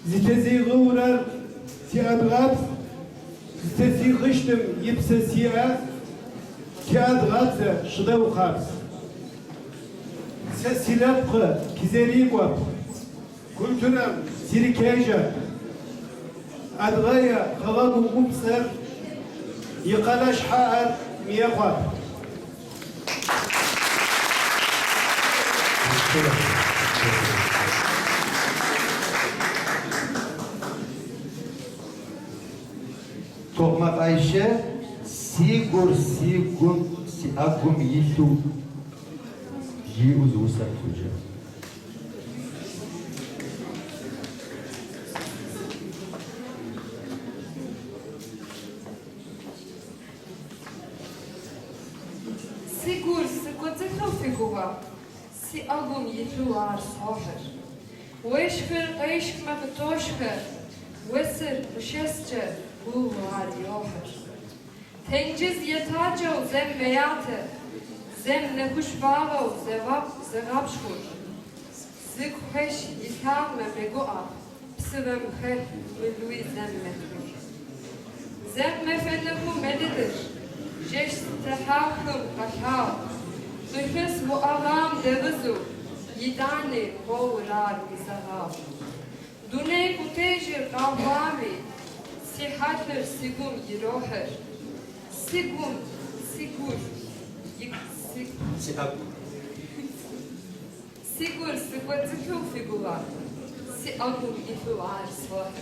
Zitesi gıvrar siyadgat, zitesi kıştım yipse siyah, siyadgatsa şıda ukarız. Silapkı, kizeri guap, kültürem, sirikeja, adgaya, kavabu upsar, yıkalaş haar, miyaguap. Tokmak Ayşe, sigur, si agum yitu, jiuz usak tuja. Sigur, sıkıntı figura. Si agum yitluar soher. Weşkır, eşkme betoşkır. Wesir, uşesçe, bulvar yoher. Tenciz yetaco zem meyate. Zem nekuşvaro zevap şkur. Zikheş yitam me begua. Psivem kheh milui zem mehkur. Zem mefennehu medidir. Jeş tehakım kaşav. Nüfus bu ağam devizu. Yidani kovrar bizahav. Dune kutejir kavvami. Sihatır sigum yiroher. Sigum, sigur. Sigur, sıkıntı figura. Si agum yitluar soher.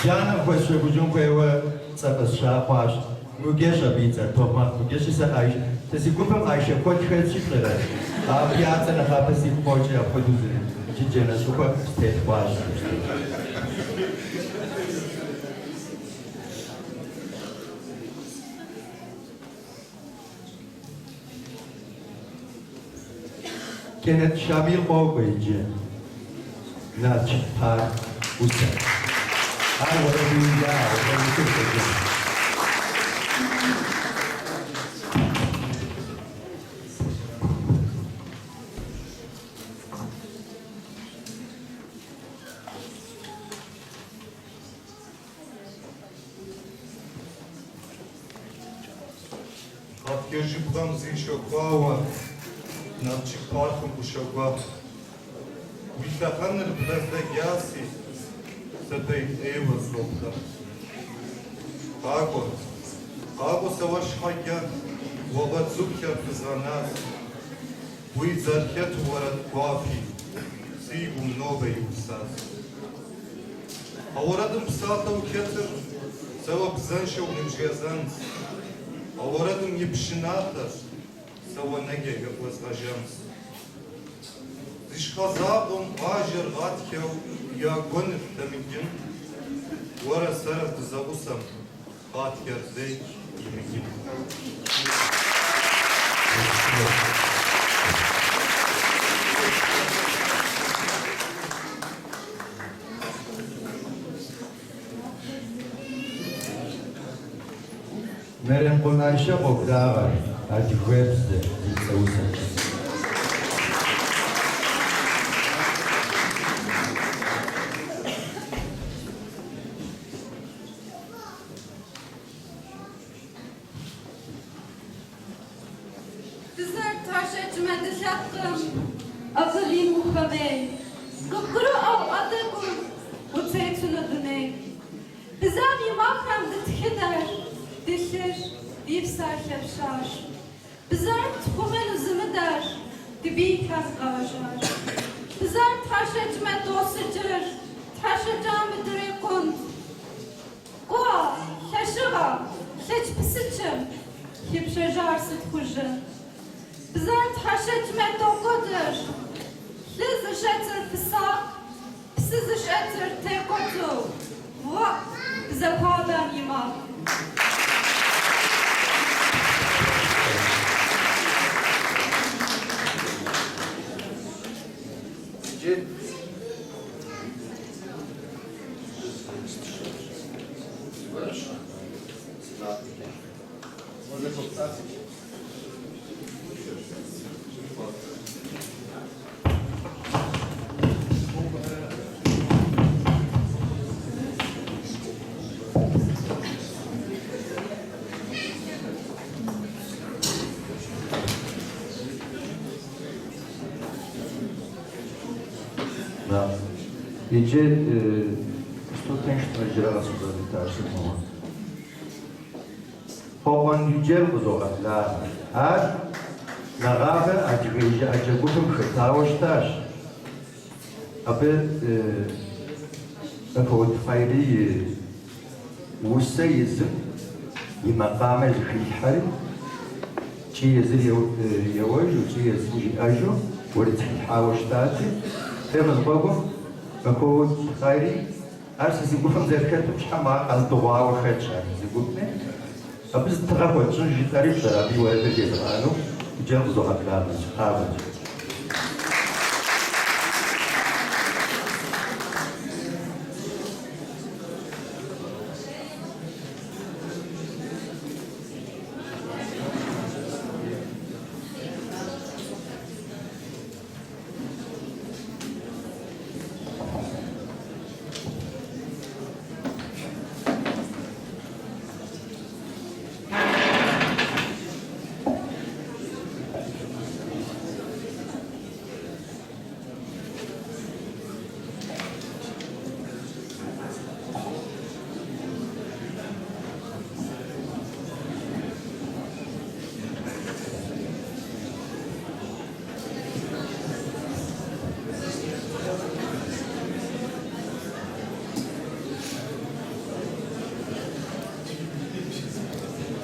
Jana hoşça bujun koyva sabas şapaş, mugeşa bitsa, tokmak mugeşa sa Ayşe, tesi kupam Ayşe koç çiftlere. Piyatsa na kapesi koça yapıduzun. Cicena suka state baş. Kenet Şamil Kovboycu, Naçı Par Usta. I want to be down. Atgejı buram zişokvava, Naçı Parkım uşokva. Vitakanır brazda gyasi. Сатай Эйва Сопта. Како саваш хагя, вогацукя пизанас, уизархет варат квафи, сигум новый усас. Аворадым псатау кетер, сава бзаншев немжгазанс, аворадым епшината, сава неге возгажанс. Зишхазабым ажер гатхев, я гонит тамигин, вора сарас дызавусам, хат ярдей и мигин. Merem Ayşe Okdava, Adi Webster, Zausa. Bizler tkumen zımıdar, dibi kazgajar. Bizler taşetme dosıcır, taşıcam direkund. Koa, taşıga, hiç pisiçim, hipşejar sıtkujı. Bizler taşetme dokudur, liz işetir pisak, pisiz işetir tekotu. Va, bize padan imak. Да. Idzie stuteczność dzielała sobie wytarczy mowa. Hołan widział go a na rawę, a dziewięć, a dziewięć chytało też. Aby fajli łusy język i maqamy zchilhal, czy język jełożu, czy język ażu, ورتحاول شتاتي تمز بابو أكو خيري أرسل يقولون زي كده مش حما الضواء وخدشة يقولني أبز تغرب تجي تاريخ ترى بيوالد يزرعانو يجابزوا هكذا من خارج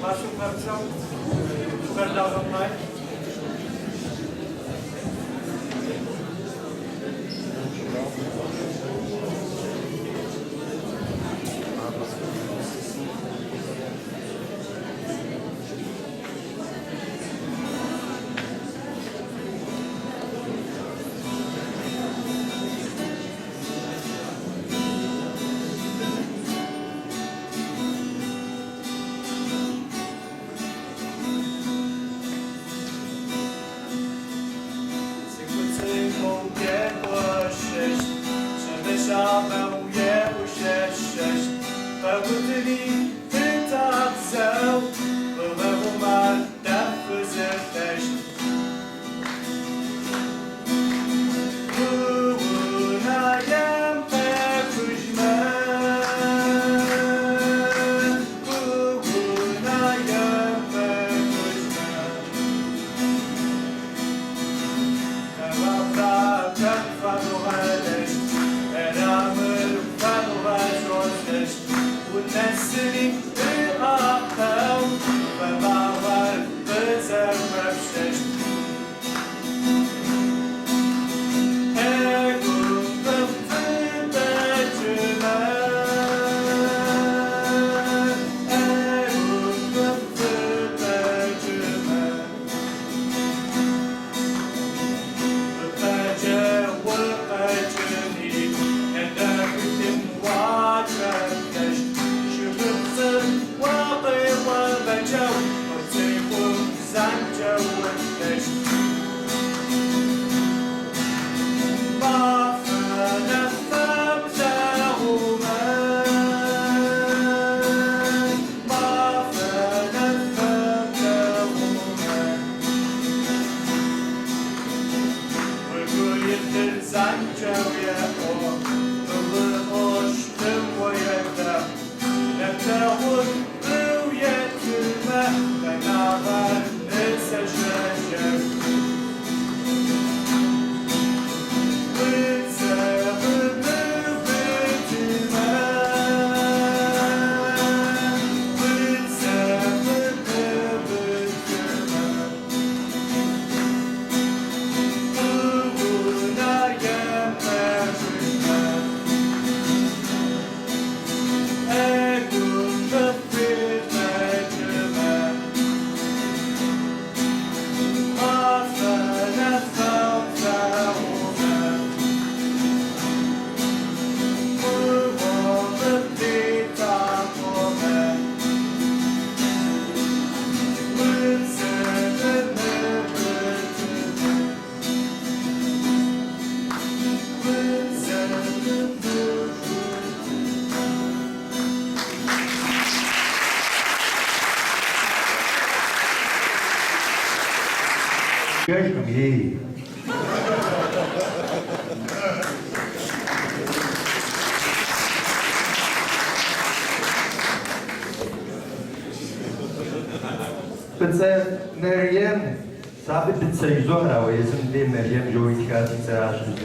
Proszę bardzo, Bernard. Yaşım iyi. Bitte Meryem, sabit bitte Zohra ve yazım de Meryem joyi kâti seraşımızda.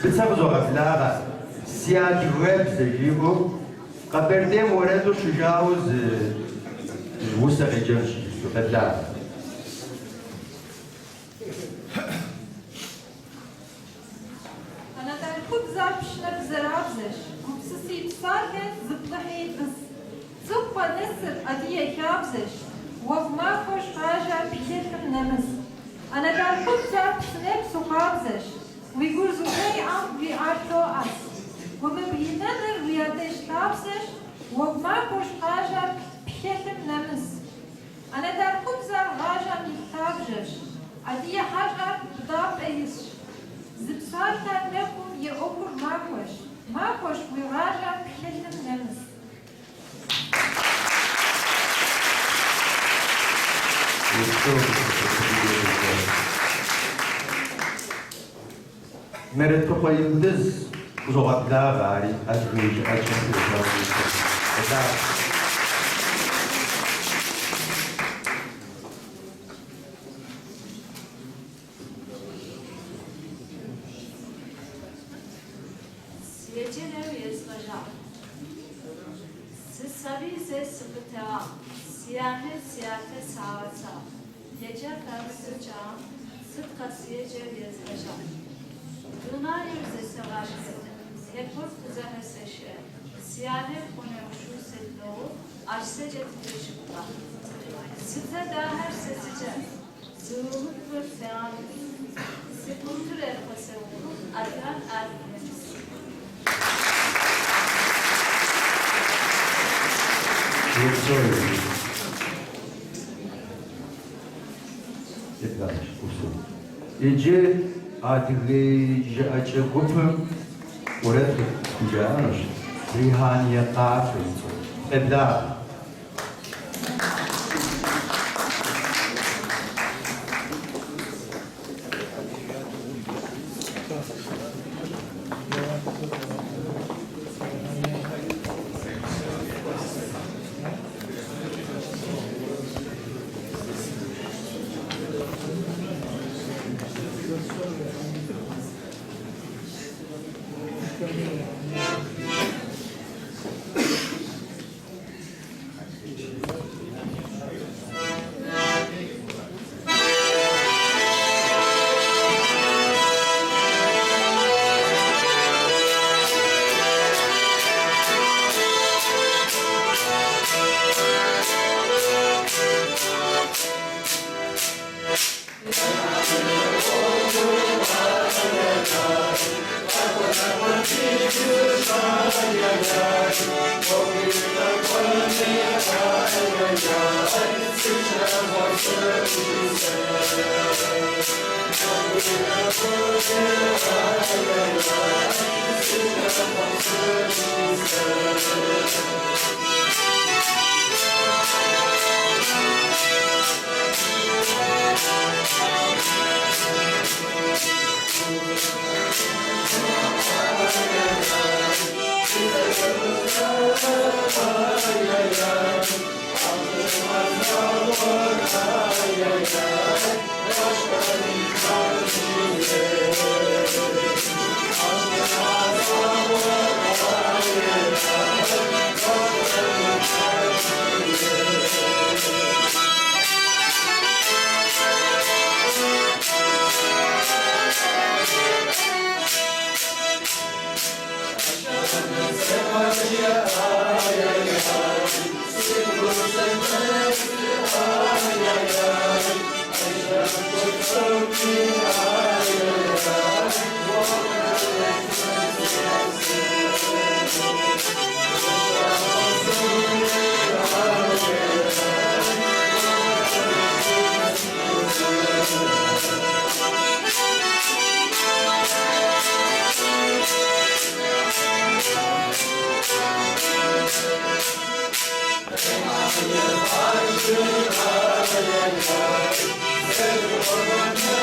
Bitte bu Zohra filara, siyah cüveb zejibu, kaberde moredu şujavuz jvusa rejim şijistu, bedlara. أنا تعرفوا بزاف شنا بزرابزش وبسسي بصارها زبطحي بس زبطة نسر أدية كابزش وما خوش حاجة بكيتم نمس أنا تعرفوا بزاف سنب سقابزش ويقول زوجي عم بيعرفوا أس ومن بينادر ريادش كابزش وما خوش حاجة بكيتم نمس أنا تعرفوا بزاف حاجة بكابزش أدية حاجة بضاف أيش زبصار كان لكم يأكل ماكوش ويراجع بحلم نمس Meret topa yıldız uzaklığa gari azgıyıcı açın Siegener yazmaca. Sısabize sıkıta. Siyate sağata. Gece karısıca. Sıtka siyecer yazmaca. Dunar yüze savaştı. Hepur kuzahe seşe. Siyane konuşu sedloğu. Açsece tüteşikta. Sıkta da her sesice. Zığılık ve feali. Sıkıntı refase olur. Adran erkeniz. Idzie adgıcı açı kupum orada kucağınız rihaniye kafir ebla Sen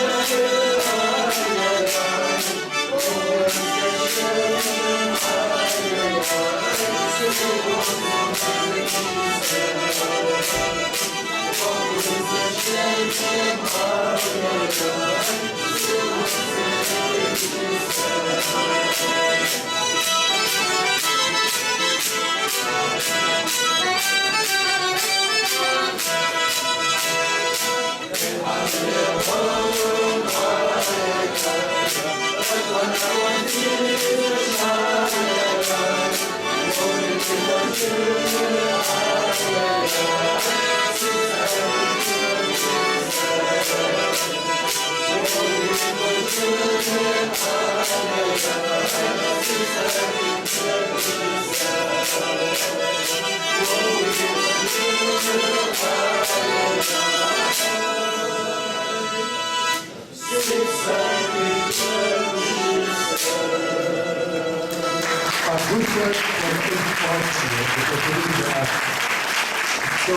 Idzie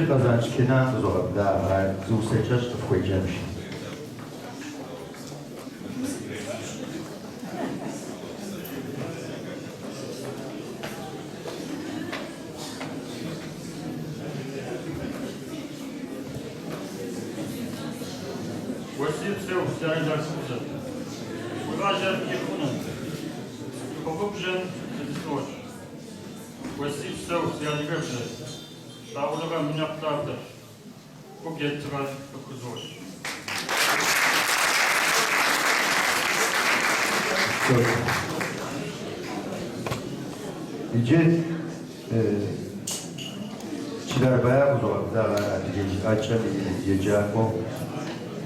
kazanczkina zorda, a zuseczesz to wchodzimy się. Василь Сяйдар Суза. Уражен Ехунан. Погубжен Эдисоч. Василь Сяйдар Суза. Таулага Минаптавдаш. Погеттран Кукузоч. Idzie Çilerbaya zorda, açan yiyeceğim.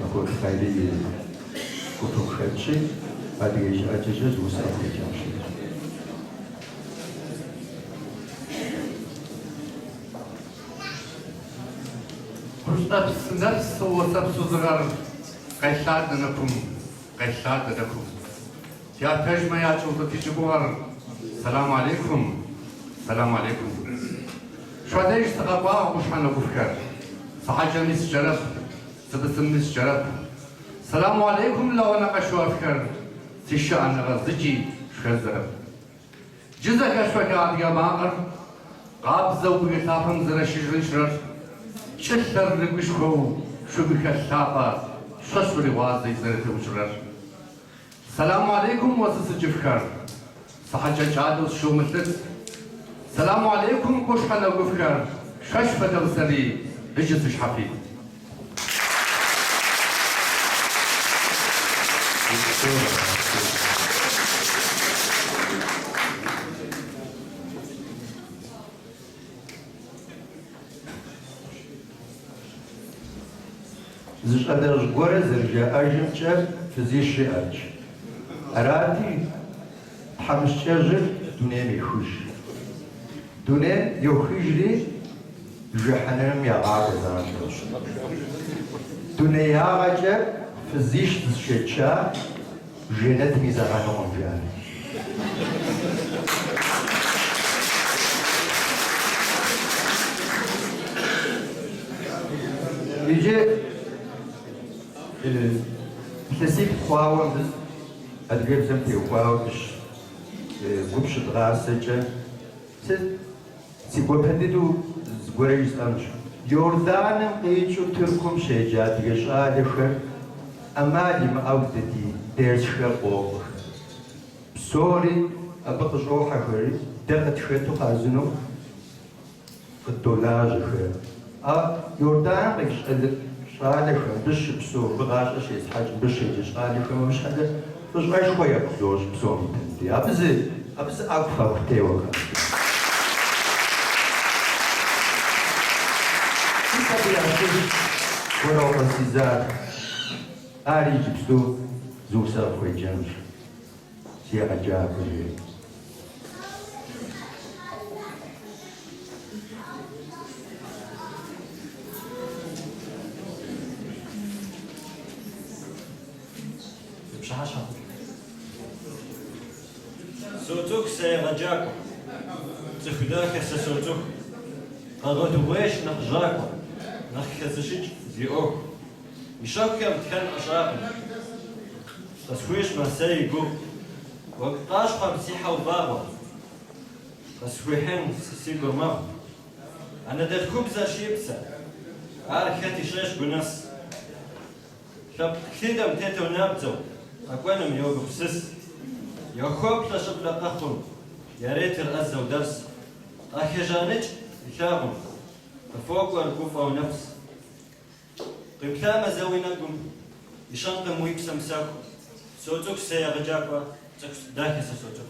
Ako hayli kutuk xelçi, hadi geç açacağız, bu saat geçeceğim şimdi. نفس وسبسوزغر قيشات نكم قيشات لكم يا تجمع يا شوطة تجبور السلام عليكم السلام عليكم شو هذا يشتغل وش حنا بفكر صحاجة مس جرب سبت مس جرب السلام عليكم لو أنا قشوا أفكر تشاء أنا غزجي شخزر جزء كشوا كعاد يا ماقر قاب زوج يثافن زر شجر شرر شتر رجشكو شو بكشافة شو رواز زر توجرر السلام عليكم وسسجفكر صحاجة جادوس شو مثل السلام عليكم كوش حنا وفكر شش فتوسري بجس شحفي زشادرش گوره زرجا آجم چه فزیشی آج اراتی حمشجر دنیا میخوش دنیا یوخیجری جهنم یا عاد زانش دنیا آجه فزیش زشچا جنت میزارن اونجا ایجه تسيب خواهم بس أدريب زمتي خواهم بش قبش تغاسجة سيقول بندو زغوري يسلمش يوردان قيتشو تركم شيجات يشغال خير أمالي ما أودتي ديرش خير قوق بسوري أبطش روحة خيري دقت خير تخازنو الدولاج خير يوردان قيتش شغالك بش بسو بغاش اشي حاج بش شغالك مش حدا بش غير شويه بزوج بسوم تندي ابز اقفا وقتي ولو رسيزات آري جبسو زو سرف ويجنش سي عجاب شاشة صوتك سيرجاكم تخداك سصوتك قررت ويش نخجاكم نخزشج زيوك يشوك يوم تكن أشراكم تسويش ما سيقو وقتاش بمسيحة وبابا تسويحين سيقو مام أنا در خبزة شيبسة عاركتي شيش بنص شاب كثير متيتو نابزو أكوانم يوقف بسس يخوب لشب لقاقهم يا ريت الأزة ودرس أخي جانج يشاغم فوق والكوفة ونفس قبلا زوي نقم يشنقم ويكسم ساكو صوتك سيغجاكوا داكس صوتك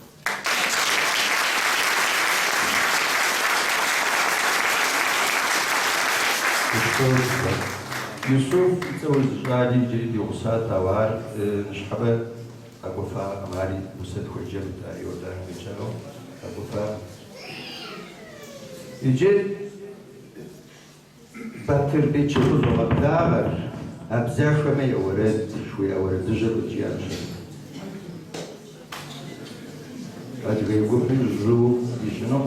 يوسف تزوج غادي جريد يغسات توار نشحبه أقوفا أماري وسد خجل تاري ودان بيشانو أقوفا يجي باتر بيتشو زغب داغر أبزاخ ما يورد شوي أورد جر وجيان أدري وفي الجو يشنو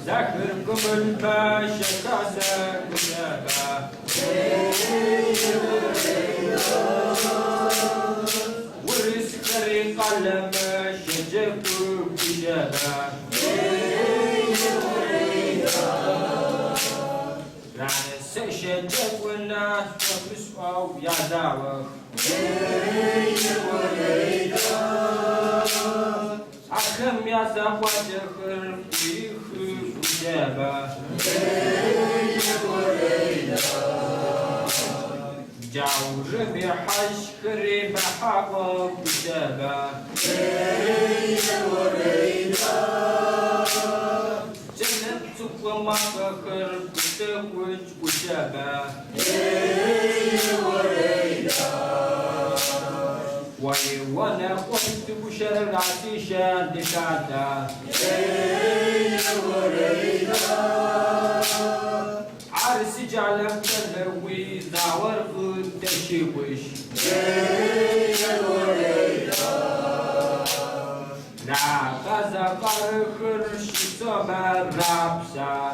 ذكركم الباشا كاسة كتابة ورث كري قلم شجك كتابة يعني سشجك والناس تبسوا يا دعوة أخم يا زواج خرب جاور بحش كريم حقق كتابة جنبتك وما فخر كتوج كتابة وانا قلت بشر عتيشان دكاتا عرسي جعلك تلوي دعور قد تشيوش لا غزا قرخر شسوما رابسا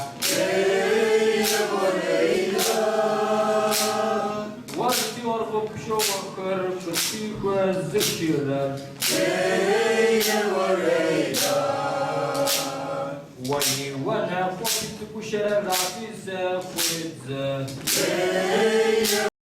ورتي ورغب شو وخر فتيك والذكرة وي وانا قلت بشر العفيزة